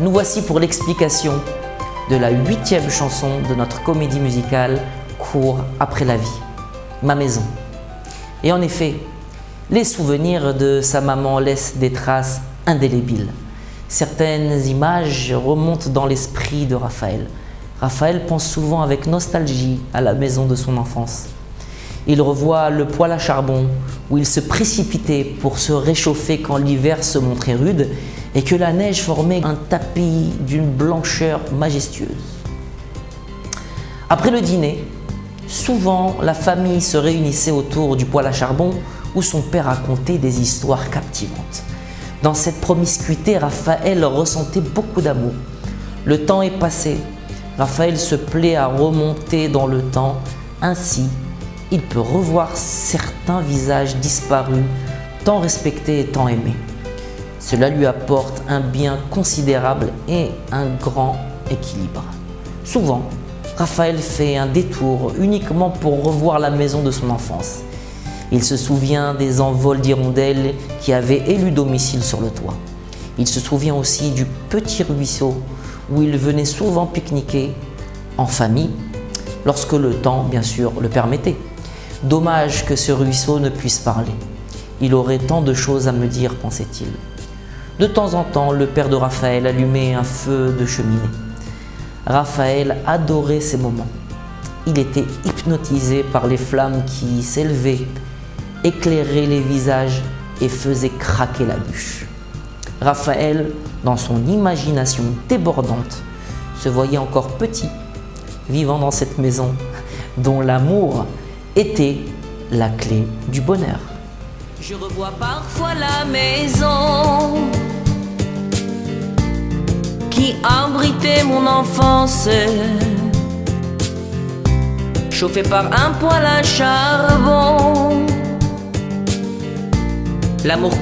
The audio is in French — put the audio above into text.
Nous voici pour l'explication de la 8e chanson de notre comédie musicale Cours après la vie, Ma maison. Et en effet, les souvenirs de sa maman laissent des traces indélébiles. Certaines images remontent dans l'esprit de Raphaël. Raphaël pense souvent avec nostalgie à la maison de son enfance. Il revoit le poêle à charbon où il se précipitait pour se réchauffer quand l'hiver se montrait rude et que la neige formait un tapis d'une blancheur majestueuse. Après le dîner, souvent la famille se réunissait autour du poêle à charbon où son père racontait des histoires captivantes. Dans cette promiscuité, Raphaël ressentait beaucoup d'amour. Le temps est passé. Raphaël se plaît à remonter dans le temps. Ainsi, il peut revoir certains visages disparus, tant respectés et tant aimés. Cela lui apporte un bien considérable et un grand équilibre. Souvent, Raphaël fait un détour uniquement pour revoir la maison de son enfance. Il se souvient des envols d'hirondelles qui avaient élu domicile sur le toit. Il se souvient aussi du petit ruisseau où il venait souvent pique-niquer en famille, lorsque le temps, bien sûr, le permettait. Dommage que ce ruisseau ne puisse parler. Il aurait tant de choses à me dire, pensait-il. De temps en temps, le père de Raphaël allumait un feu de cheminée. Raphaël adorait ces moments. Il était hypnotisé par les flammes qui s'élevaient, éclairaient les visages et faisaient craquer la bûche. Raphaël, dans son imagination débordante, se voyait encore petit, vivant dans cette maison dont l'amour était la clé du bonheur. Je revois parfois la maison qui abritait mon enfance, chauffée par un poêle à charbon. L'amour